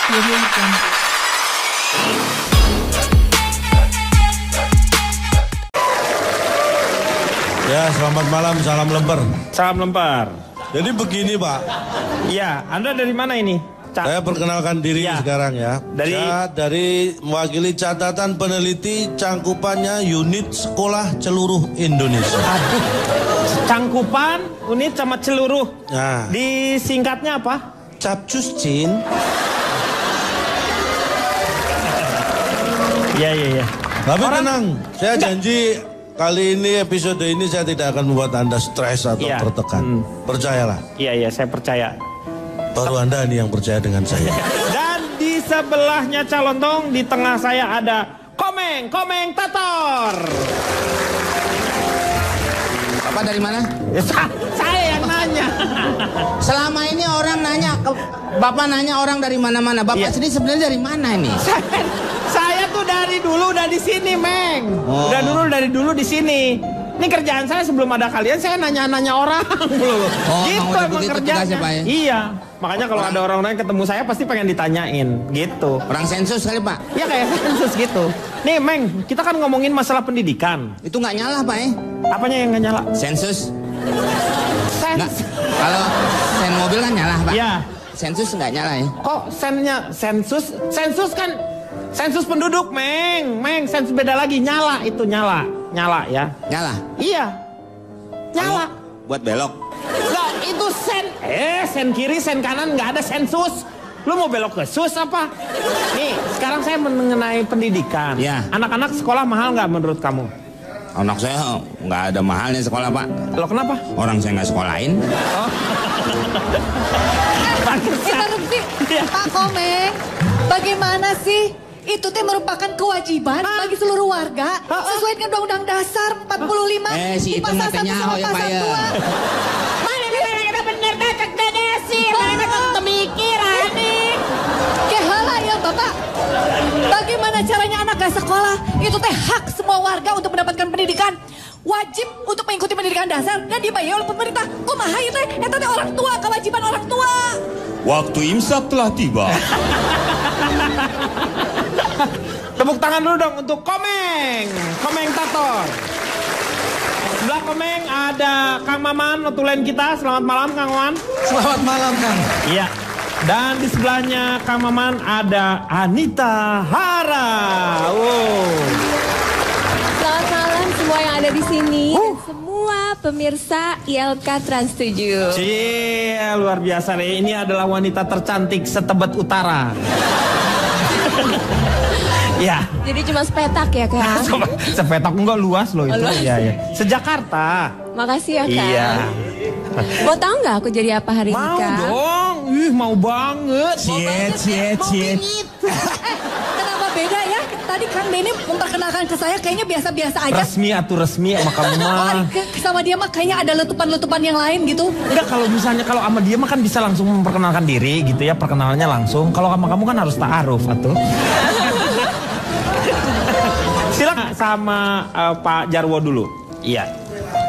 Ya, selamat malam, salam lemper. Salam lempar. Jadi begini, Pak. Iya, Anda dari mana ini? Saya perkenalkan diri Ya. sekarang ya. Saya dari mewakili catatan peneliti cangkupannya unit sekolah seluruh Indonesia. Aduh, cangkupan, unit sama seluruh. Nah, Disingkatnya apa? Capcus Cin. Iya. Tapi tenang, saya janji kali ini episode ini saya tidak akan membuat Anda stres atau Iya. tertekan. Percayalah. Iya, saya percaya. Baru Anda nih yang percaya dengan saya. Dan di sebelahnya Calontong, di tengah saya ada Komeng Tator. Bapak dari mana? Saya yang nanya. Selama ini orang nanya, Bapak nanya orang dari mana-mana. Bapak Iya. sendiri sebenarnya dari mana ini? Saya tuh dari dulu udah di sini, Meng. Oh. Dari dulu di sini. Ini kerjaan saya sebelum ada kalian, saya nanya-nanya orang. Oh, Gitu mau emang begitu kerjanya. tugasnya, Pak, ya? Iya. Makanya kalau ada orang-orang yang ketemu saya pasti pengen ditanyain, gitu. Orang sensus kali, Pak. Ya kayak sensus gitu. Nih, Meng, kita kan ngomongin masalah pendidikan. Itu nggak nyala, Pak, Apanya yang nggak nyala? Sensus. Sen. Nggak. Kalau sen mobil kan nyala, Pak. Iya. Sensus nggak nyala ya? Kok sennya sensus? Sensus kan sensus penduduk, Meng. Sensus beda lagi, nyala itu nyala ya. Nyala. Iya. Nyala. Buat belok. Enggak, itu sen. Sen kiri, sen kanan, nggak ada sensus. Lu mau belok ke sus apa? Nih, sekarang saya mengenai pendidikan. Ya. Anak-anak sekolah mahal nggak menurut kamu? Anak saya nggak ada mahalnya sekolah, Pak. Lo kenapa? Orang saya nggak sekolahin. Interupsi, Iya. Pak Komeng, bagaimana sih? Itu teh merupakan kewajiban bagi seluruh warga sesuai dengan Undang-Undang Dasar 45 si di itu pasal nggak 1 nyaho sama ya, pasal Pak, ya. 2. Mana bener cek dedesi, mana kan pemikiran nih. Kehala ya Bapak. Bagaimana caranya anak gak sekolah? Itu teh hak semua warga untuk mendapatkan pendidikan. Wajib untuk mengikuti pendidikan dasar dan dibayar oleh pemerintah. Kumaha ieu teh? Eta teh orang tua, kewajiban orang tua. Waktu imsak telah tiba. Tepuk tangan dulu dong untuk Komeng Tator. Sebelah Komeng ada Kang Maman, notulen kita. Selamat malam, Kang Maman. Selamat malam, Kang. Iya. Dan di sebelahnya Kang Maman ada Anita Hara. Selamat malam semua yang ada di sini dan semua pemirsa ILK Trans 7. Cie, luar biasa nih. Ini adalah wanita tercantik setebet utara. Ya. Jadi cuma sepetak ya Kang? Sepetak enggak luas loh itu. Luas. Iya. Sejakarta. Makasih ya Kang. Iya. Mau tahu nggak aku jadi apa hari ini Mau Kang? dong. Mau banget. Cie. Kenapa beda ya? Tadi Kang Benny memperkenalkan ke saya kayaknya biasa-biasa aja. Resmi sama kamu mah. Sama dia mah kayaknya ada letupan-letupan yang lain gitu. Enggak, kalau misalnya kalau sama dia mah kan bisa langsung memperkenalkan diri gitu ya, perkenalannya langsung. Kalau sama kamu kan harus ta'aruf atuh. Silakan sama Pak Jarwo dulu. Iya.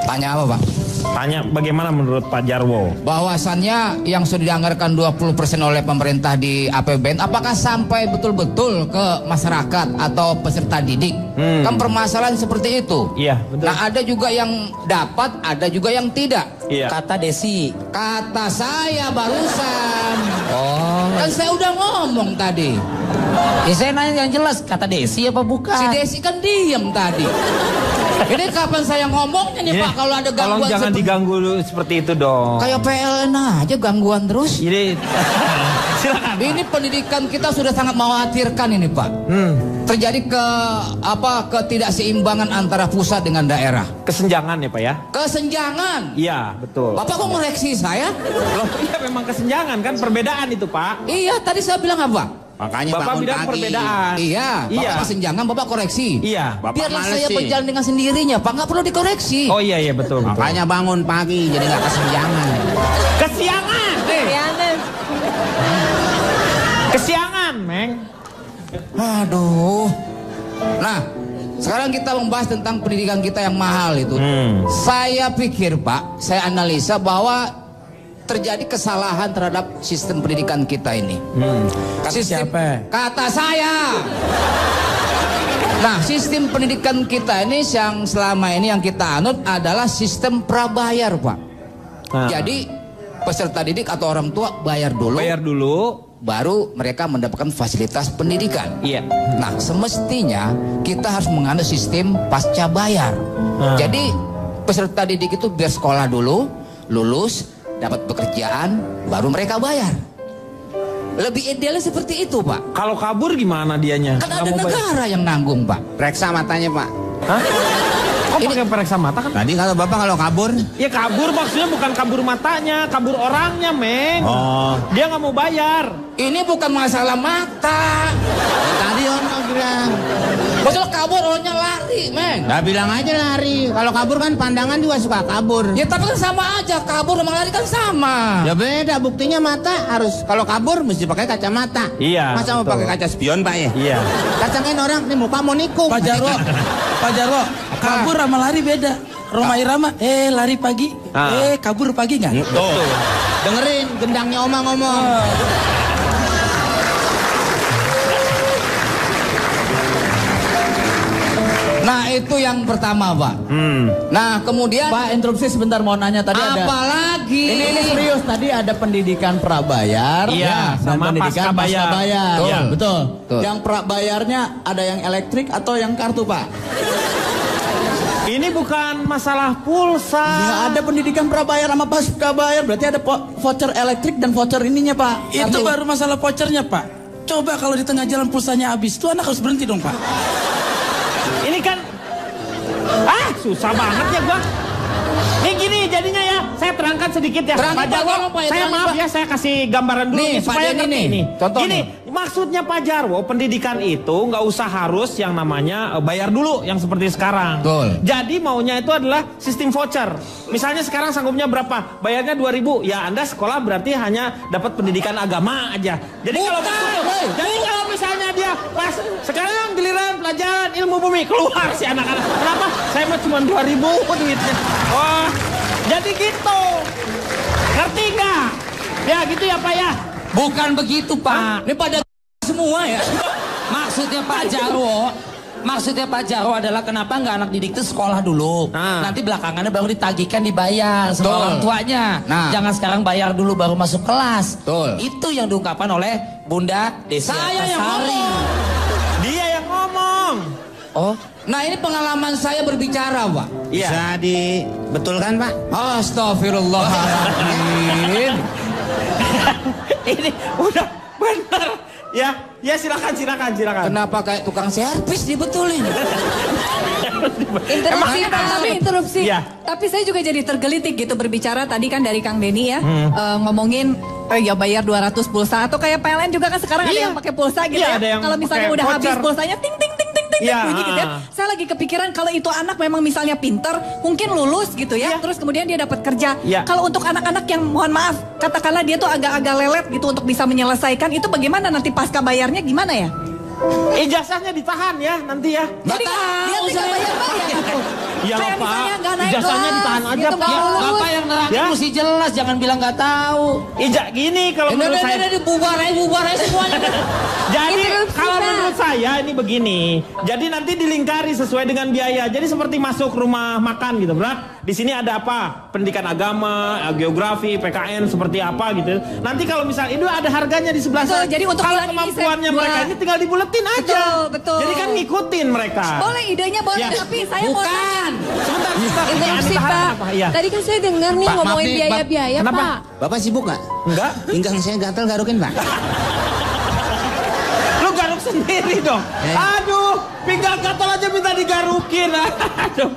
Tanya apa, Pak? Tanya bagaimana menurut Pak Jarwo? Bahwasannya yang sudah dianggarkan 20% oleh pemerintah di APBN, apakah sampai betul-betul ke masyarakat atau peserta didik? Kan permasalahan seperti itu. Iya, betul. Nah, ada juga yang dapat, ada juga yang tidak. Iya. Kata Desi. Kata saya barusan. Oh. Kan saya udah ngomong tadi. Ya saya nanya yang jelas, kata Desi apa bukan? Si Desi kan diem tadi. Ini kapan saya ngomongnya nih, Pak, kalau ada gangguan. Tolong jangan diganggu seperti itu dong. Kayak PLN aja gangguan terus. Jadi silakan. Ini pendidikan kita sudah sangat mengkhawatirkan ini, Pak. Terjadi ketidakseimbangan antara pusat dengan daerah. Kesenjangan ya Pak ya? Kesenjangan. Iya, betul. Bapak kok ngoreksi saya? Loh, iya memang kesenjangan kan, perbedaan itu Pak. Iya, tadi saya bilang apa? Makanya Bapak bangun bilang pagi. perbedaan. Iya, Bapak Iya. kesenjangan, Bapak koreksi. Iya. Bapak Biarlah males saya sih. berjalan dengan sendirinya, Pak, nggak perlu dikoreksi. Oh iya betul. Makanya bangun pagi jadi nggak kesenjangan. Kesiangan. Riana. Kesiangan, Meng. Aduh. Nah, sekarang kita membahas tentang pendidikan kita yang mahal itu. Saya pikir, Pak, saya analisa bahwa terjadi kesalahan terhadap sistem pendidikan kita ini. Kata siapa? Kata saya. Nah, sistem pendidikan kita ini yang selama ini yang kita anut adalah sistem prabayar, Pak. Jadi peserta didik atau orang tua bayar dulu, baru mereka mendapatkan fasilitas pendidikan. Iya. Nah, semestinya kita harus menganut sistem pasca bayar. Jadi peserta didik itu biar sekolah dulu, lulus, dapat pekerjaan, baru mereka bayar. Lebih idealnya seperti itu, Pak. Kalau kabur gimana dianya? Kan ada negara yang nanggung, Pak. Periksa matanya, Pak. Hah? Kok pakai periksa mata kan? Tadi kalau Bapak kalau kabur. Ya kabur maksudnya bukan kabur matanya, kabur orangnya, Meng. Oh. Dia nggak mau bayar. Ini bukan masalah mata. Tadi orang bilang. Masalah kabur orangnya lari, Meng. Nah, bilang aja lari. Kalau kabur kan pandangan juga suka kabur. Ya tapi kan sama aja, kabur sama lari kan sama. Ya beda, buktinya mata harus kalau kabur mesti pakai kacamata. Iya, Masa mau betul. pakai kaca spion, Pak ya? Iya. Kacangin orang nih muka mau nikung. Pak Jarwo, kabur sama lari beda. Roma Irama, lari pagi, kabur pagi nggak? Tuh, dengerin gendangnya Oma ngomong. Nah itu yang pertama, Pak. Nah kemudian Pak, interupsi sebentar mau nanya tadi ada. apalagi Ini serius, tadi ada pendidikan prabayar Iya, dan sama pendidikan pasca bayar. pasca bayar. Iya. Betul. Betul. Yang prabayarnya ada yang elektrik atau yang kartu, Pak? Ini bukan masalah pulsa. Ya ada pendidikan prabayar sama pasca bayar, berarti ada voucher elektrik dan voucher ininya, Pak. Itu Kartu. baru masalah vouchernya, Pak. Coba kalau di tengah jalan pulsanya habis, tuh anak harus berhenti dong, Pak. Ini kan susah banget ya gua. Nih gini jadinya ya, saya terangkan sedikit ya. Terangkan, Pak Jarwo, Pak, ya, saya terangkan, maaf Pak. ya, saya kasih gambaran dulu Nih, nih, Pak supaya Denny ngerti nih, nih. contohnya. Gini, maksudnya Pak Jarwo, pendidikan itu nggak usah harus yang namanya bayar dulu yang seperti sekarang. Betul. Jadi maunya itu adalah sistem voucher. Misalnya sekarang sanggupnya berapa? Bayarnya 2.000. Ya Anda sekolah berarti hanya dapat pendidikan agama aja. Jadi kalau jadi kalau misalnya dia pas sekarang giliran pelajaran ilmu bumi, keluar si anak-anak. Kenapa? Saya mah cuma 2.000 duitnya. Oh, jadi gitu. Ngerti nggak? Ya gitu ya Pak ya. bukan begitu, Pak. Ini pada semua ya. Maksudnya Pak Jarwo adalah kenapa nggak anak didik itu sekolah dulu, nanti belakangannya baru ditagihkan dibayar sama orang tuanya. Jangan sekarang bayar dulu baru masuk kelas. Itu yang diungkapkan oleh Bunda Desi. Saya yang ngomong. Dia yang ngomong. Oh, nah ini pengalaman saya berbicara, Pak. Bisa dibetulkan, Pak? Astagfirullahaladzim. Ini udah benar. Ya silakan. Kenapa kayak tukang servis dibetulin? Interupsi, Pak, tapi interupsi. Iya. Tapi saya juga jadi tergelitik gitu berbicara tadi kan dari Kang Denny ya, ngomongin ya bayar 200 pulsa atau kayak PLN juga kan sekarang ada yang pakai pulsa gitu Iya, ya. ada yang Kalau misalnya pakai udah habis voucher. pulsanya ting ting ting ting ting Iya, bunyi gitu ya. Saya lagi kepikiran kalau itu anak memang misalnya pinter, mungkin lulus gitu ya, terus kemudian dia dapat kerja. Iya. Kalau untuk anak-anak yang mohon maaf, katakanlah dia tuh agak-agak lelet gitu untuk bisa menyelesaikan, itu bagaimana nanti pasca bayarnya gimana ya? Ijazahnya ditahan ya nanti ya. Jadi dia tinggal bayar-bayar gitu. Iya Kayak Pak. misalnya nggak naik Ijazahnya kelas, ditahan aja gitu, Pak. nggak lulus. Bapak yang nerangin Ya. mesti jelas, jangan bilang nggak tahu. Gini kalau menurut saya. Bubar aja semuanya. Jadi Interupsi, kalau Pak. menurut saya ini begini. Jadi nanti dilingkari sesuai dengan biaya. Jadi seperti masuk rumah makan gitu, Bro. Di sini ada apa? Pendidikan agama, geografi, PKN seperti apa gitu. Nanti kalau misalnya itu ada harganya di sebelah Betul, sana. jadi untuk kalau bulan ini kemampuannya saya mereka buat. ini tinggal dibuletin aja. Betul. Jadi kan ngikutin mereka. Boleh idenya boleh, Ya. tapi saya mau tanya. Sebentar. Interupsi, Ditahan Pak. apa? Iya. Tadi kan saya dengar nih Pak, ngomongin maaf nih, biaya-biaya, Kenapa? Pak. Bapak sibuk nggak? Enggak. Pinggang saya gatal garukin, Pak. Lu garuk sendiri dong. Aduh, pinggang gatal aja minta digarukin. Aduh.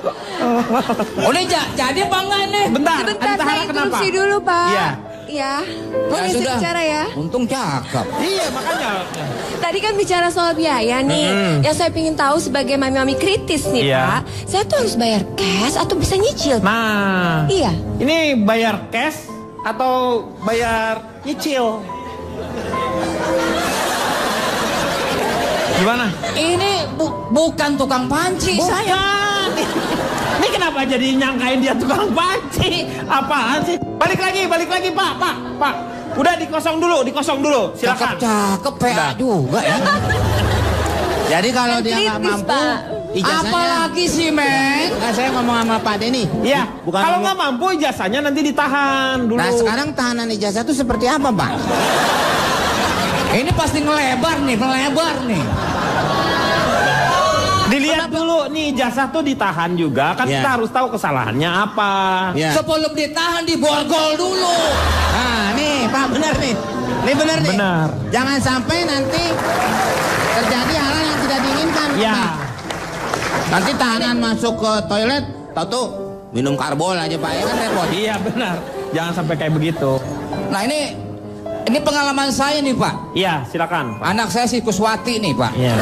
Udah jadi apa enggak ini? Bentar, Sebentar, Adi Tahara saya kenapa? interupsi dulu, Pak. Iya. Ya, boleh Ya, saya sudah. bicara ya? Untung cakep. Iya, makanya. Tadi kan bicara soal biaya nih. Yang saya ingin tahu sebagai mami-mami kritis nih, Iya. Pak. Saya tuh harus bayar cash atau bisa nyicil, Pak? Nah, Iya. ini bayar cash atau bayar nyicil? Gimana? Ini bukan tukang panci saya. Ini kenapa jadi nyangkain dia tukang panci? Apaan sih? Balik lagi Pak. Udah dikosong dulu. Silakan. Cakep PA juga ya. Jadi kalau dia nggak mampu, ijazahnya. Apalagi sih, Meng? Kan saya ngomong sama Pak Denny. Iya. Bukan Kalau ngomong- nggak mampu ijazahnya nanti ditahan dulu. Nah sekarang tahanan ijazah itu seperti apa, Pak? Ini pasti melebar nih. Dilihat dulu nih ijazah tuh ditahan juga. Kan Iya. kita harus tahu kesalahannya apa. Ya. Sebelum ditahan diborgol dulu. Nah nih Pak benar nih. Ini benar nih. Benar. Jangan sampai nanti terjadi hal yang tidak diinginkan. Ya. Pak. Nanti tahanan masuk ke toilet, tahu minum karbol aja Pak, ya kan repot. Iya benar. Jangan sampai kayak begitu. Nah ini pengalaman saya nih Pak. Iya silakan. Anak saya si Kuswati nih Pak. Iya.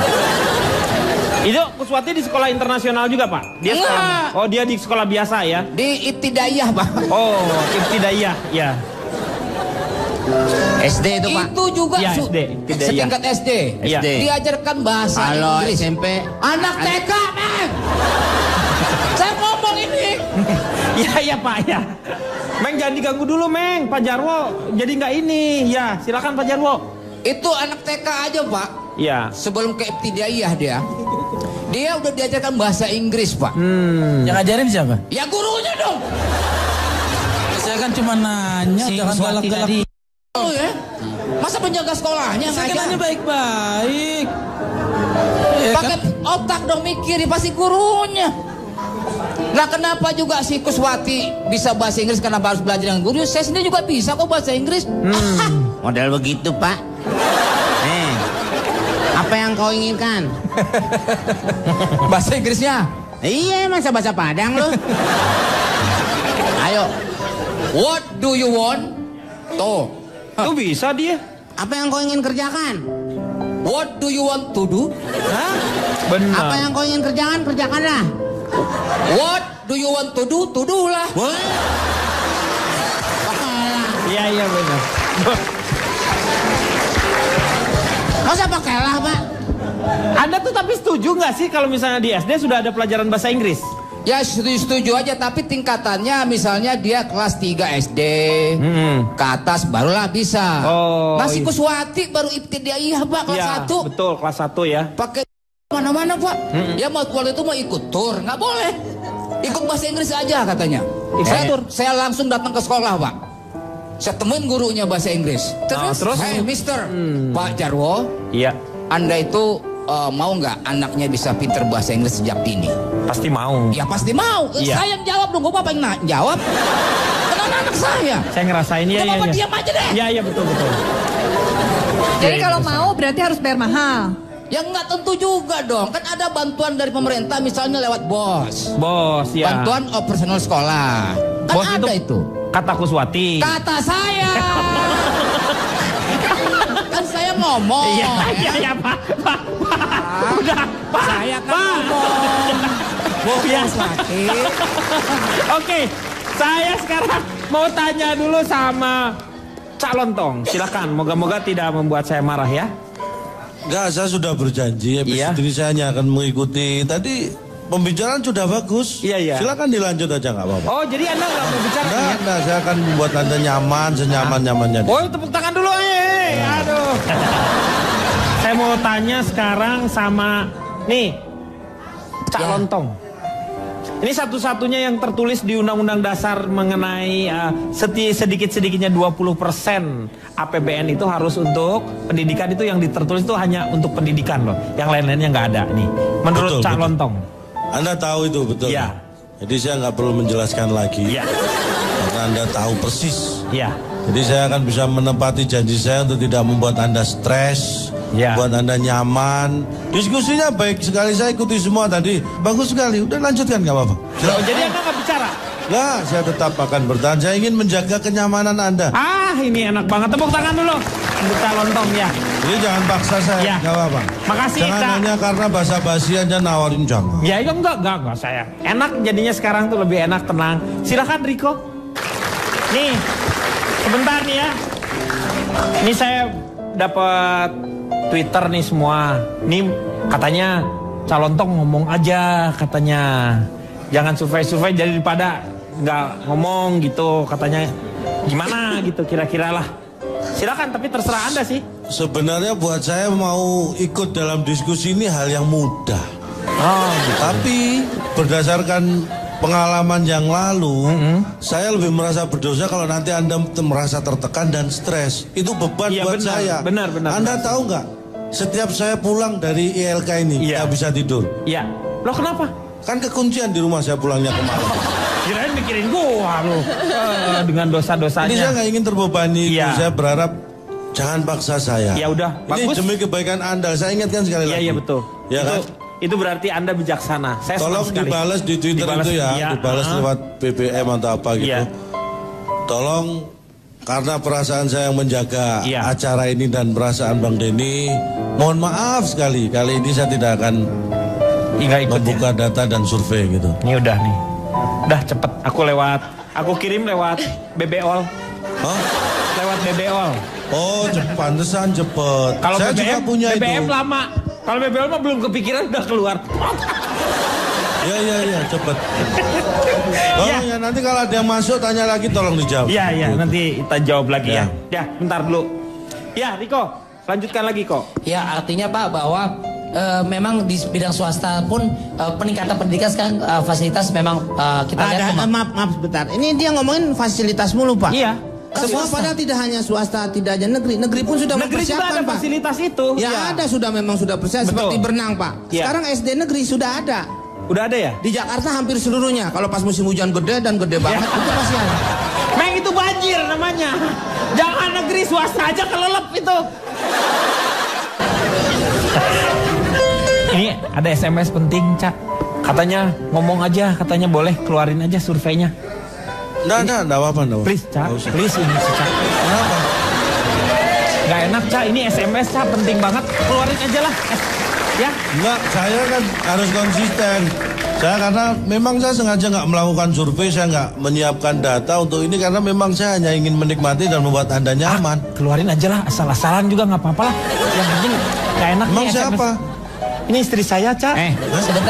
Itu Kuswati di sekolah internasional juga Pak? Dia sekolah, Enggak. oh dia di sekolah biasa ya? Di Ibtidaiyah Pak. Oh Ibtidaiyah ya. SD itu Pak. Itu juga Iya, SD. Ibtidaiyah. setingkat SD. Iya. Diajarkan bahasa Kalau Inggris. SMP Anak TK, men. Saya ngomong ini. Iya Pak ya. Meng jangan diganggu dulu Meng. Pak Jarwo jadi nggak ini. Ya silakan Pak Jarwo. Itu anak TK aja Pak. Iya. Sebelum ke Ibtidaiyah dia udah diajarkan bahasa Inggris Pak. Yang ngajarin siapa? Ya gurunya dong. Saya kan cuma nanya, Si jangan Kuswati galak-galak. tadi. Oh ya. Masa penjaga sekolahnya Saya kan ngajar? nanya baik-baik. Ya, Pakai otak dong mikir, pasti gurunya. Nah kenapa juga si Kuswati bisa bahasa Inggris, kenapa harus belajar dengan guru? Saya sendiri juga bisa kok bahasa Inggris. model begitu Pak. Apa yang kau inginkan? Bahasa Inggrisnya. Iya masa bahasa Padang lu. Ayo. What do you want? Tuh. Tuh bisa dia. Apa yang kau ingin kerjakan? What do you want to do? Hah? Benar. Apa yang kau ingin kerjakan, kerjakanlah. What do you want to do? To do lah. Iya benar. Masa pakai lah Pak? Anda tuh tapi setuju nggak sih kalau misalnya di SD sudah ada pelajaran bahasa Inggris? Ya setuju aja, tapi tingkatannya misalnya dia kelas 3 SD ke atas barulah bisa. Oh, Masih iya. Kuswati baru Ibtidaiyah Pak kelas Iya 1. betul kelas 1 ya. Pakai mana-mana Pak. Ya mau waktu itu mau ikut tur, nggak boleh. Ikut bahasa Inggris aja katanya. Saya langsung datang ke sekolah Pak. Saya temuin gurunya bahasa Inggris. Terus? Hey Mister, Pak Jarwo, Iya. Anda itu mau nggak anaknya bisa pinter bahasa Inggris sejak dini? Pasti mau. Ya pasti mau. Iya. Saya yang jawab dong. Gue apa yang jawab? Kenapa anak saya? Saya ngerasain ya. Kenapa diam aja deh? Iya betul. Jadi kalau mau berarti harus bayar mahal. Ya nggak tentu juga dong. Kan ada bantuan dari pemerintah misalnya lewat BOS. Bos ya. Bantuan operasional sekolah. Kan Bos ada itu. Kata Kuswati. Kata saya. Kan saya ngomong. Iya Pak. Udah Pak. Saya kan ngomong. Iya. Oke. Saya sekarang mau tanya dulu sama Cak Lontong. Silakan. Moga-moga tidak membuat saya marah ya. Enggak, saya sudah berjanji. Iya. Jadi saya hanya akan mengikuti. Tadi pembicaraan sudah bagus. Iya. Silakan dilanjut aja nggak apa-apa. Oh jadi Anda nggak mau bicara ya? Enggak, saya akan membuat Anda nyaman, senyaman-nyamannya. Oh tepuk tangan dulu. Aduh. Saya mau tanya sekarang sama nih Cak Lontong. Ini satu-satunya yang tertulis di Undang-Undang Dasar mengenai sedikit-sedikitnya 20% APBN itu harus untuk pendidikan, itu yang tertulis itu hanya untuk pendidikan loh. Yang lain-lainnya nggak ada nih. Menurut Betul, Cak betul. Lontong. Anda tahu itu betul. Iya. Jadi saya nggak perlu menjelaskan lagi. Iya. Karena Anda tahu persis. Iya. Jadi saya akan bisa menepati janji saya untuk tidak membuat Anda stres, Ya. buat Anda nyaman. Diskusinya baik sekali, saya ikuti semua tadi. Bagus sekali, udah lanjutkan nggak apa-apa. Oh, jadi Anda nggak bicara? Nah, saya tetap akan bertahan. Saya ingin menjaga kenyamanan Anda. Ah, ini enak banget. Tepuk tangan dulu untuk Cak Lontong ya. Jadi jangan paksa saya, Ya. nggak apa-apa. Makasih, Jangan Kak. hanya karena basa-basi aja nawarin jangan. Ya itu enggak saya. Enak jadinya sekarang tuh lebih enak, tenang. Silakan Riko. Nih, sebentar nih ya. Ini saya dapat Twitter nih semua. Nih katanya Cak Lontong ngomong aja katanya. Jangan survei-survei jadi daripada nggak ngomong gitu katanya gimana gitu kira-kira lah. Silakan tapi terserah Anda sih. Sebenarnya buat saya mau ikut dalam diskusi ini hal yang mudah. Gitu. Tapi berdasarkan pengalaman yang lalu, saya lebih merasa berdosa kalau nanti Anda merasa tertekan dan stres. Itu beban buat saya. Benar. Anda tahu nggak? Setiap saya pulang dari ILK ini nggak bisa tidur. Iya. Loh kenapa? Kan kekuncian di rumah saya pulangnya kemarin. Kirain mikirin gua loh. Dengan dosa-dosanya. Ini saya nggak ingin terbebani. Saya berharap jangan paksa saya. Ya udah. Ini bagus. demi kebaikan Anda. Saya ingatkan sekali lagi. Iya betul. Ya kan? Itu berarti Anda bijaksana. Saya tolong dibalas di Twitter itu ya, dibalas lewat BBM atau apa gitu. Tolong, karena perasaan saya yang menjaga acara ini dan perasaan Bang Denny, mohon maaf sekali, kali ini saya tidak akan membuka data dan survei gitu. Ini udah nih, udah cepet. Aku kirim lewat BBOL. Lewat BBOL. Oh, pantesan cepet. Kalau saya juga punya BBM itu. lama. Kalau BBM mah belum kepikiran udah keluar. Iya, cepet. Ya, nanti kalau ada yang masuk tanya lagi tolong dijawab. Iya, nanti kita jawab lagi ya. Ya, bentar dulu. Ya, Riko, lanjutkan lagi kok. Ya, artinya Pak bahwa memang di bidang swasta pun peningkatan pendidikan sekarang fasilitas memang kita lihat. Maaf sebentar. Ini dia ngomongin fasilitas mulu Pak. Iya. Semua padahal tidak hanya swasta, tidak hanya negeri. Negeri pun sudah mempersiapkan, ada Pak. fasilitas itu. Ya, ada memang sudah persiapan seperti berenang, Pak. Sekarang SD negeri sudah ada. Udah ada ya? Di Jakarta hampir seluruhnya. Kalau pas musim hujan gede dan gede banget itu pasti ada. Meng itu banjir namanya. Jangan negeri, swasta aja kelelep itu. Ini ada SMS penting, Cak. Katanya ngomong aja, katanya boleh keluarin aja surveinya. Nggak apa-apa. Please, Cak. Please ini sih, Cak. Kenapa? Nggak enak, Cak. Ini SMS, Cak. Penting banget. Keluarin aja lah. Ya? Enggak, saya kan harus konsisten. Karena memang saya sengaja nggak melakukan survei, saya nggak menyiapkan data untuk ini karena memang saya hanya ingin menikmati dan membuat Anda nyaman. Keluarin aja lah, asal-asalan juga nggak apa-apa lah. Yang penting nggak enak. Emang siapa? Ini istri saya, Cak.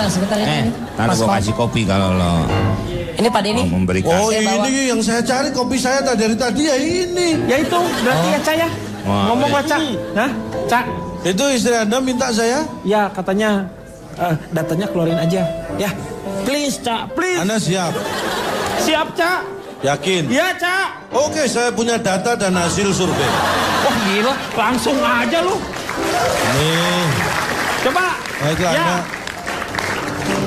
Sebentar ini. Ntar gue kasih kopi kalau lo. Ini Pak Denny. Oh ini yang saya cari kopi saya dari tadi ya ini. Ya itu berarti ya Cak ya. Ngomong lah Cak. Nah Cak. Itu istri Anda minta saya? Ya katanya datanya keluarin aja. Ya please Cak, please. Anda siap? Siap Cak. Yakin? Iya Cak. Oke, saya punya data dan hasil survei. Wah gila, langsung aja lu. Nih. Coba. Baiklah ya.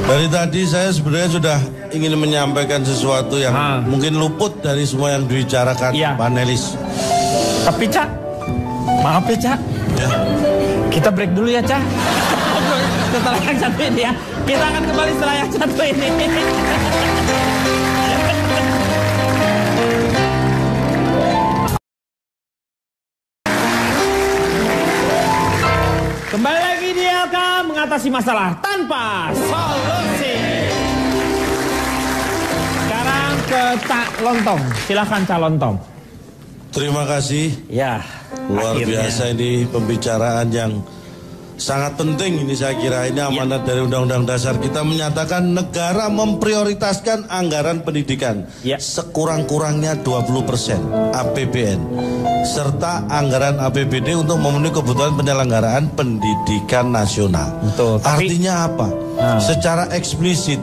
Dari tadi saya sebenarnya sudah ingin menyampaikan sesuatu yang mungkin luput dari semua yang dibicarakan panelis. Tapi Cak, maaf ya Cak. Ya. Kita break dulu ya Cak. Setelah yang satu ini ya. Kita akan kembali setelah yang satu ini. Kembali lagi di LK mengatasi masalah tanpa solusi. Sekarang ke Cak Lontong. Silakan Cak Lontong. Terima kasih. Ya. Luar akhirnya. biasa ini pembicaraan yang sangat penting ini saya kira ini amanat dari Undang-Undang Dasar kita menyatakan negara memprioritaskan anggaran pendidikan sekurang-kurangnya 20% APBN serta anggaran APBD untuk memenuhi kebutuhan penyelenggaraan pendidikan nasional. Betul. Artinya apa? Secara eksplisit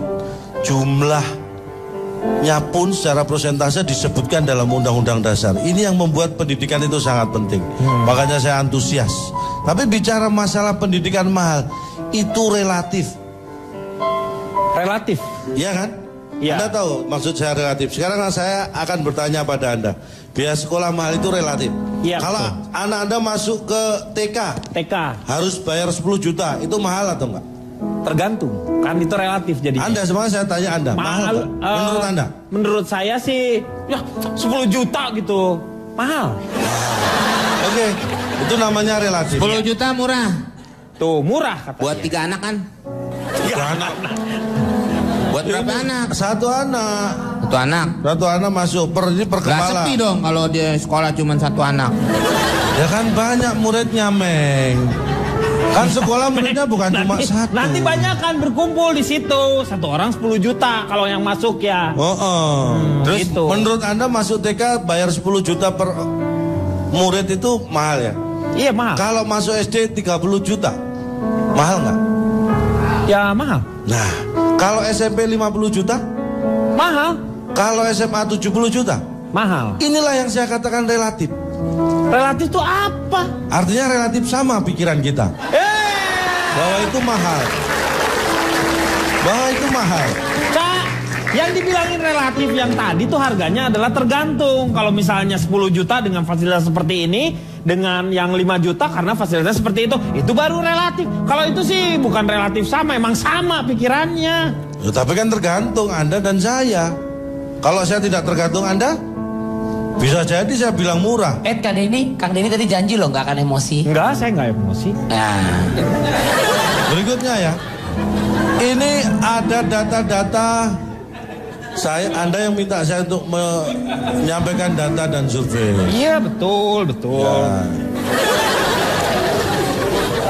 jumlahnya pun secara persentase disebutkan dalam Undang-Undang Dasar. Ini yang membuat pendidikan itu sangat penting. Makanya saya antusias. Tapi bicara masalah pendidikan mahal itu relatif. Relatif? Iya kan? Ya. Anda tahu maksud saya relatif. Sekarang saya akan bertanya pada Anda. Biaya sekolah mahal itu relatif. Ya, kalau anak Anda masuk ke TK harus bayar 10 juta. Itu mahal atau enggak? Tergantung. Kan itu relatif jadi. Anda sebenarnya saya tanya Anda. Mahal menurut Anda? Menurut saya sih ya 10 juta gitu. Mahal. Oke. Itu namanya relatif. 10 juta murah. Tuh murah katanya. Buat 3 anak kan? 3 anak. Buat berapa anak? 1 anak. 1 anak. 1 anak masuk per kepala. Gak sepi dong kalau dia sekolah cuma 1 anak. Ya kan banyak muridnya Meng. Kan sekolah muridnya bukan cuma satu. Nanti banyak kan berkumpul di situ. Satu orang 10 juta kalau yang masuk ya. Terus gitu. Menurut Anda masuk TK bayar 10 juta per murid itu mahal ya? Iya mahal. Kalau masuk SD 30 juta, mahal nggak? Ya mahal. Nah, kalau SMP 50 juta? Mahal. Kalau SMA 70 juta? Mahal. Inilah yang saya katakan relatif. Relatif itu apa? Artinya relatif sama pikiran kita. Bahwa itu mahal. Bahwa itu mahal. Cak, yang dibilangin relatif yang tadi tuh harganya adalah tergantung. Kalau misalnya 10 juta dengan fasilitas seperti ini, dengan yang 5 juta karena fasilitas seperti itu baru relatif. Kalau itu sih bukan relatif sama, emang sama pikirannya. Ya, tapi kan tergantung Anda dan saya. Kalau saya tidak tergantung Anda, bisa jadi saya bilang murah. Kang Denny tadi janji loh nggak akan emosi. Enggak, saya nggak emosi. Nah. Berikutnya ya, ini ada data-data Anda yang minta saya untuk menyampaikan data dan survei. Iya betul. Ya.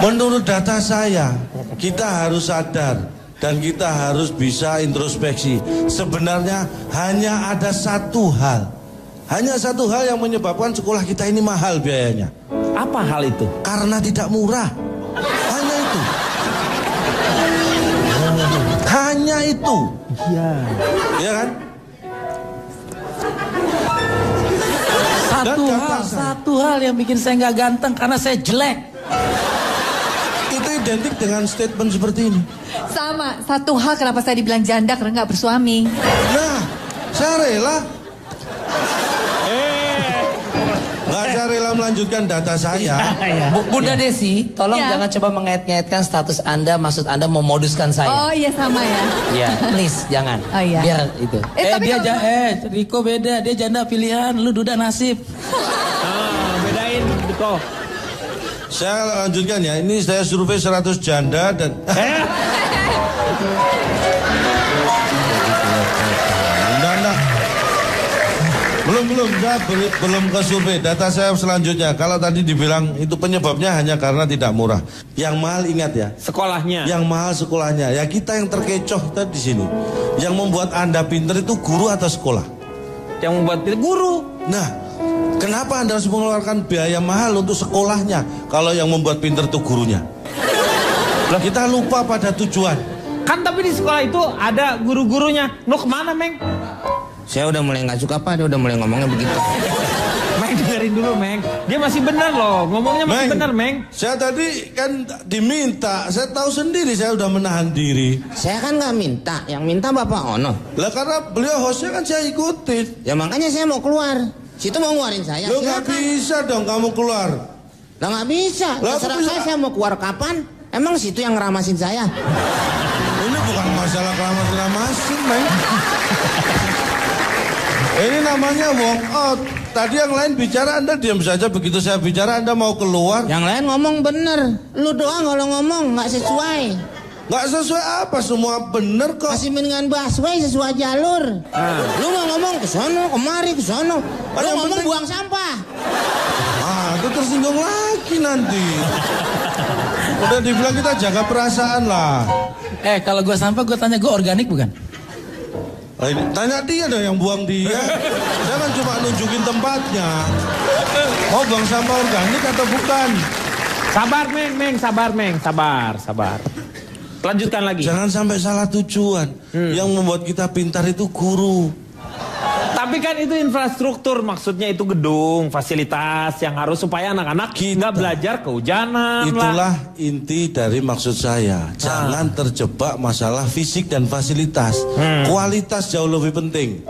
Menurut data saya, kita harus sadar dan kita harus bisa introspeksi. Sebenarnya hanya ada satu hal. Hanya satu hal yang menyebabkan sekolah kita ini mahal biayanya. Apa hal itu? Karena tidak murah. Hanya itu. Hanya itu. Iya. Iya kan? Satu hal yang bikin saya nggak ganteng karena saya jelek. Itu identik dengan statement seperti ini. Sama, satu hal kenapa saya dibilang janda karena nggak bersuami. Nah, saya rela. Saya rela melanjutkan data saya. Bunda Desi, tolong jangan coba mengait-ngaitkan status Anda, maksud Anda memoduskan saya. Oh iya sama ya. Iya, please jangan. Oh iya. Biar itu. Riko beda, dia janda pilihan, lu duda nasib. Bedain Riko. Saya lanjutkan ya, ini saya survei 100 janda dan Belum, saya belum ke survei. Data saya selanjutnya. Kalau tadi dibilang itu penyebabnya hanya karena tidak murah. Yang mahal ingat ya. Sekolahnya. Yang mahal sekolahnya. Ya kita yang terkecoh tadi di sini. Yang membuat Anda pinter itu guru atau sekolah? Yang membuat pinter guru. Nah, kenapa Anda harus mengeluarkan biaya mahal untuk sekolahnya kalau yang membuat pinter itu gurunya? Kita lupa pada tujuan. Kan tapi di sekolah itu ada guru-gurunya. Lu kemana, Meng? Saya udah mulai nggak suka Pak, dia udah mulai ngomongnya begitu. Meng dengerin dulu Meng, dia masih benar loh, ngomongnya masih benar Meng. Saya tadi kan diminta, saya tahu sendiri saya udah menahan diri. Saya kan nggak minta, yang minta Bapak Ono. Lah karena beliau hostnya kan saya ikutin. Ya makanya saya mau keluar, situ mau ngeluarin saya. Lo nggak bisa dong kamu keluar. Lah nggak bisa, terserah saya mau keluar kapan. Emang situ yang ngeramasin saya. Ini bukan masalah keramas-keramasin Meng. Ini namanya walk out. Tadi yang lain bicara Anda diam saja. Begitu saya bicara Anda mau keluar. Yang lain ngomong bener. Lu doang kalau ngomong nggak sesuai. Nggak sesuai apa? Semua bener kok. Masih mendingan busway sesuai jalur. Lu mau ngomong ke sono, kemari ke sono. Lu ngomong buang sampah. Itu tersinggung lagi nanti. Udah dibilang kita jaga perasaan lah. Kalau gue sampah gue tanya, gue organik bukan? Tanya dia dong yang buang dia. Jangan cuma nunjukin tempatnya. Mau buang sampah organik atau bukan? Sabar Meng, sabar Meng, sabar. Lanjutkan lagi. Jangan sampai salah tujuan. Yang membuat kita pintar itu guru. Tapi kan itu infrastruktur, maksudnya itu gedung, fasilitas yang harus supaya anak-anak nggak belajar kehujanan. Itulah inti dari maksud saya. Jangan terjebak masalah fisik dan fasilitas. Kualitas jauh lebih penting.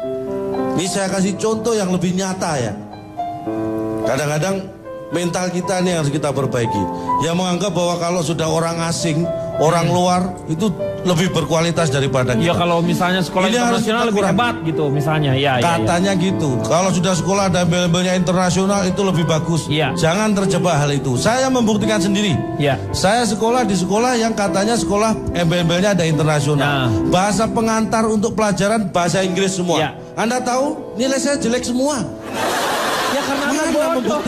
Ini saya kasih contoh yang lebih nyata ya. Kadang-kadang mental kita nih harus kita perbaiki. Yang menganggap bahwa kalau sudah orang asing, orang luar itu lebih berkualitas daripada kita. Ya kalau misalnya sekolah internasional lebih hebat gitu misalnya. Katanya gitu. Kalau sudah sekolah ada embel-embelnya internasional itu lebih bagus. Jangan terjebak hal itu. Saya membuktikan sendiri. Saya sekolah di sekolah yang katanya sekolah embel-embelnya ada internasional. Bahasa pengantar untuk pelajaran bahasa Inggris semua. Anda tahu nilai saya jelek semua. Ya karena Anda bodoh.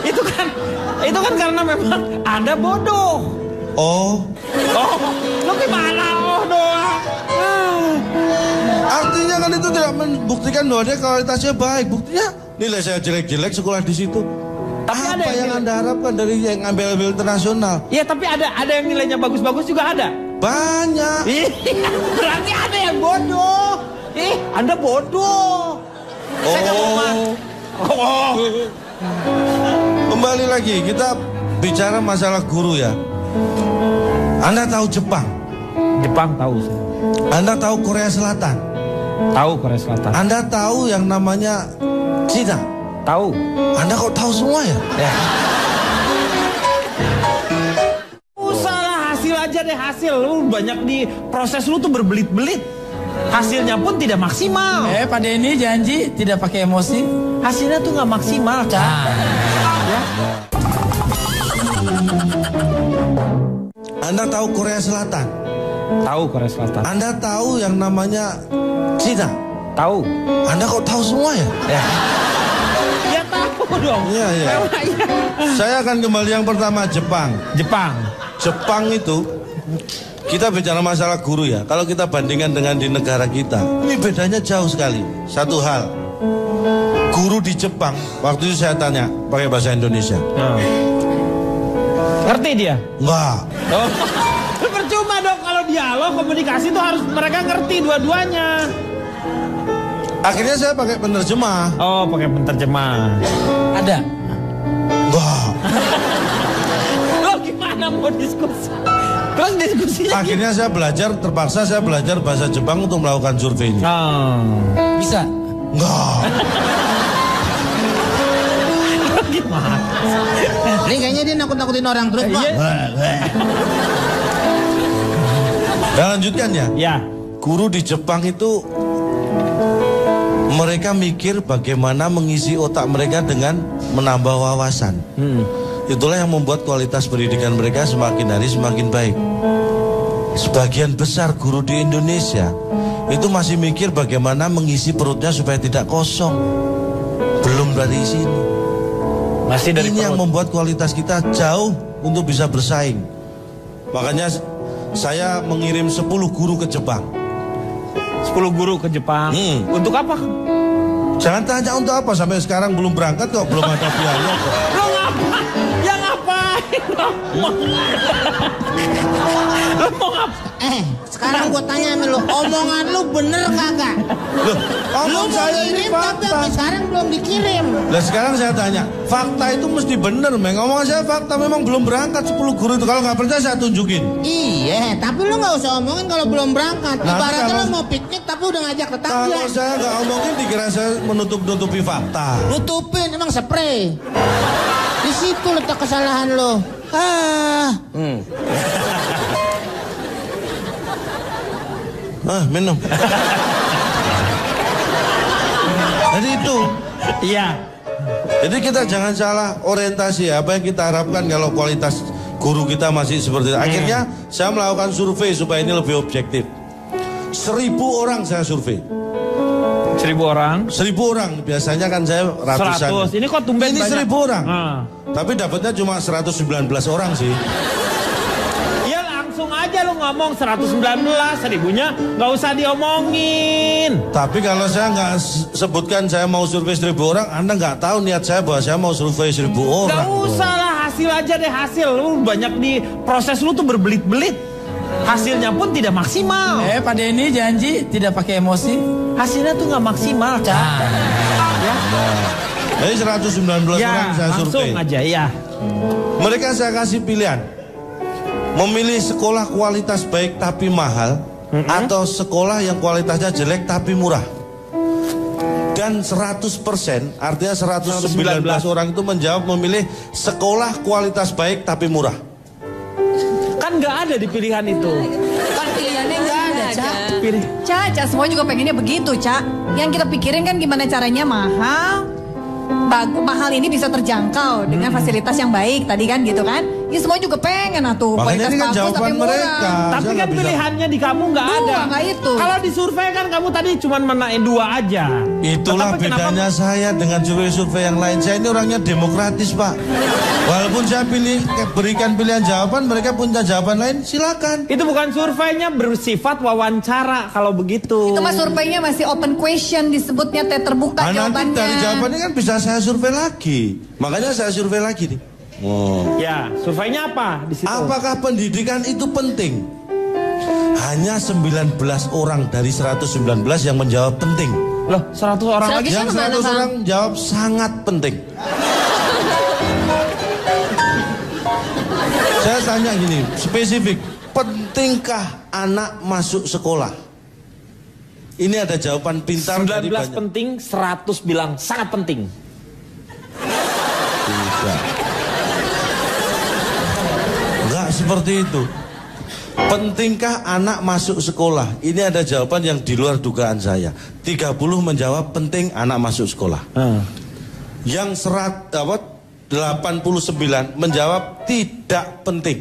Itu kan karena memang Anda bodoh. Oh, lu gimana doang? Artinya kan itu tidak membuktikan bahwa dia kualitasnya baik. Buktinya nilai saya jelek-jelek sekolah di situ. Tapi apa yang Anda harapkan dari yang ambil internasional? Iya, tapi ada yang nilainya bagus-bagus juga ada. Banyak. Berarti ada yang bodoh. Anda bodoh. Saya nggak mau Kembali lagi kita bicara masalah guru ya. Anda tahu Jepang? Jepang tahu. Anda tahu Korea Selatan? Tahu Korea Selatan. Anda tahu yang namanya Cina? Tahu. Anda kok tahu semua ya? Salah hasil aja deh, hasil. Lu banyak di proses lu tuh berbelit-belit. Hasilnya pun tidak maksimal. Pak Denny janji tidak pakai emosi. Hasilnya tuh nggak maksimal, Cak. Ya. Anda tahu Korea Selatan? Tahu Korea Selatan. Anda tahu yang namanya Cina? Tahu. Anda kok tahu semua ya? Ya tahu dong. Iya. Saya akan kembali yang pertama, Jepang. Jepang itu kita bicara masalah guru ya. Kalau kita bandingkan dengan di negara kita, ini bedanya jauh sekali. Satu hal, guru di Jepang, waktu itu saya tanya pakai bahasa Indonesia. Ngerti dia? Enggak. Percuma dong kalau dialog komunikasi itu harus mereka ngerti dua-duanya. Akhirnya saya pakai penerjemah. Oh, pakai penerjemah. Ada? Enggak. Lo gimana mau diskusi? Terus diskusinya akhirnya saya terpaksa saya belajar bahasa Jepang untuk melakukan survei ini. Bisa? Enggak. Gimana? Ini kayaknya dia nakut-nakutin orang terus, Pak. Dan lanjutkan ya. Ya. Guru di Jepang itu mereka mikir bagaimana mengisi otak mereka dengan menambah wawasan. Itulah yang membuat kualitas pendidikan mereka semakin hari semakin baik. Sebagian besar guru di Indonesia itu masih mikir bagaimana mengisi perutnya supaya tidak kosong. Belum dari sini. Masih dari ini yang membuat kualitas kita jauh untuk bisa bersaing. Makanya saya mengirim 10 guru ke Jepang. 10 guru ke Jepang. Untuk apa? Jangan tanya untuk apa, sampai sekarang belum berangkat kok, belum ada biaya kok. Lo ngapa? Ya ngapain lo? Lo mau ngapain? Sekarang gue tanya sama lu, omongan lu bener kagak? Loh, Lu mau kirim tapi sampai sekarang belum dikirim. Nah sekarang saya tanya, fakta itu mesti bener, Meng. Omongan saya fakta, memang belum berangkat 10 guru itu. Kalau nggak percaya saya tunjukin. Iya, tapi lu nggak usah omongin kalau belum berangkat. Ibaratnya lu mau piknik tapi udah ngajak tetangga. Kalau saya nggak omongin dikira saya menutup-nutupi fakta. Nutupin, emang spray. Di situ letak kesalahan lo. Minum. Jadi itu. Iya. Jadi kita jangan salah orientasi ya. Apa yang kita harapkan kalau kualitas guru kita masih seperti itu. Akhirnya saya melakukan survei supaya ini lebih objektif. 1000 orang saya survei. 1000 orang? 1000 orang. Biasanya kan saya ratusan. 100. Ini kok tumben ini banyak? 1000 orang. Tapi dapatnya cuma 119 orang sih. Ya langsung aja lu ngomong 119, 1000-nya nggak usah diomongin. Tapi kalau saya nggak sebutkan saya mau survei 1000 orang, Anda nggak tahu niat saya bahwa saya mau survei 1000 orang. Gak usah lah, hasil aja deh hasil. Lu banyak di proses lu tuh berbelit-belit. Hasilnya pun tidak maksimal. Pak Denny janji tidak pakai emosi. Hasilnya tuh nggak maksimal, Cak. Ya. Jadi 119 orang saya survei. Langsung aja, ya. Mereka saya kasih pilihan. Memilih sekolah kualitas baik tapi mahal, atau sekolah yang kualitasnya jelek tapi murah. Dan 100%, artinya 119 orang itu menjawab memilih sekolah kualitas baik tapi murah. Kan nggak ada di pilihan itu. Kan pilihannya nggak ada, Cak. Cak, semua juga pengennya begitu, Cak. Yang kita pikirin kan gimana caranya mahal, mahal ini bisa terjangkau dengan fasilitas yang baik tadi kan gitu kan. Ya semua juga pengen atuh. Makanya ini kan jawaban mereka. Tapi kan pilihannya di kamu nggak ada. Nggak itu. Kalau di survei kan kamu tadi cuma menaik 2 aja. Itulah bedanya saya dengan survei yang lain. Saya ini orangnya demokratis, Pak. Walaupun saya berikan pilihan jawaban, mereka punya jawaban lain, silakan. Itu bukan surveinya, bersifat wawancara kalau begitu. Itu mas surveinya masih open question, disebutnya terbuka jawabannya. Nanti dari jawabannya kan bisa saya survei lagi. Makanya saya survei lagi nih. Oh. Ya, surveinya apa di situ? Apakah pendidikan itu penting? Hanya 19 orang dari 119 yang menjawab penting. Loh, 100 orang lagi? Yang 100 orang jawab sangat penting. Saya tanya gini, spesifik. Pentingkah anak masuk sekolah? Ini ada jawaban pintar dari 19 penting, 100 bilang sangat penting. Tidak. Enggak seperti itu. Pentingkah anak masuk sekolah? Ini ada jawaban yang di luar dugaan saya. 30 menjawab penting anak masuk sekolah. Yang 89 menjawab tidak penting.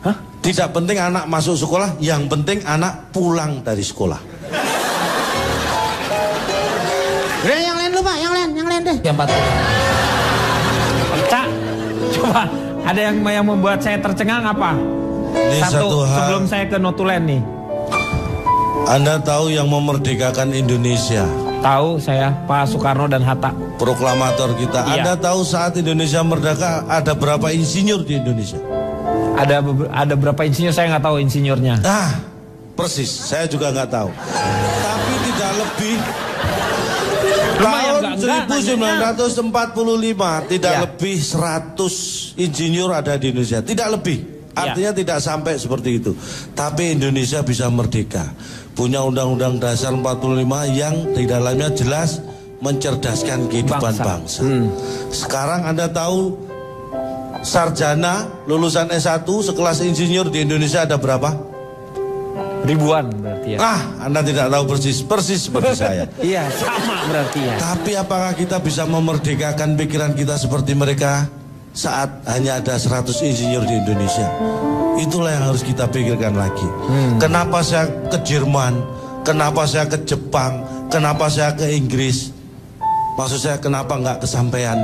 Hah? Tidak penting anak masuk sekolah, yang penting anak pulang dari sekolah. Udah yang lain lu Pak, yang lain deh. Yang 40. Cak, coba ada yang membuat saya tercengang apa? Ini satu hal. Sebelum saya ke notulen nih. Anda tahu yang memerdekakan Indonesia? Tahu saya, Pak Soekarno dan Hatta. Proklamator kita. Iya. Anda tahu saat Indonesia merdeka ada berapa insinyur di Indonesia? Ada berapa insinyur, saya nggak tahu insinyurnya. Persis, saya juga nggak tahu. Tapi tidak lebih. Tahun 1945 tidak lebih 100 insinyur ada di Indonesia. Tidak lebih. Artinya tidak sampai seperti itu. Tapi Indonesia bisa merdeka. Punya Undang-Undang Dasar 45 yang di dalamnya jelas mencerdaskan kehidupan bangsa. Sekarang Anda tahu sarjana lulusan S1 sekelas insinyur di Indonesia ada berapa? Ribuan berarti ya. Anda tidak tahu persis seperti saya. Iya, sama berarti ya. Tapi apakah kita bisa memerdekakan pikiran kita seperti mereka saat hanya ada 100 insinyur di Indonesia? Itulah yang harus kita pikirkan lagi. Kenapa saya ke Jerman? Kenapa saya ke Jepang? Kenapa saya ke Inggris? Maksud saya kenapa nggak kesampaian?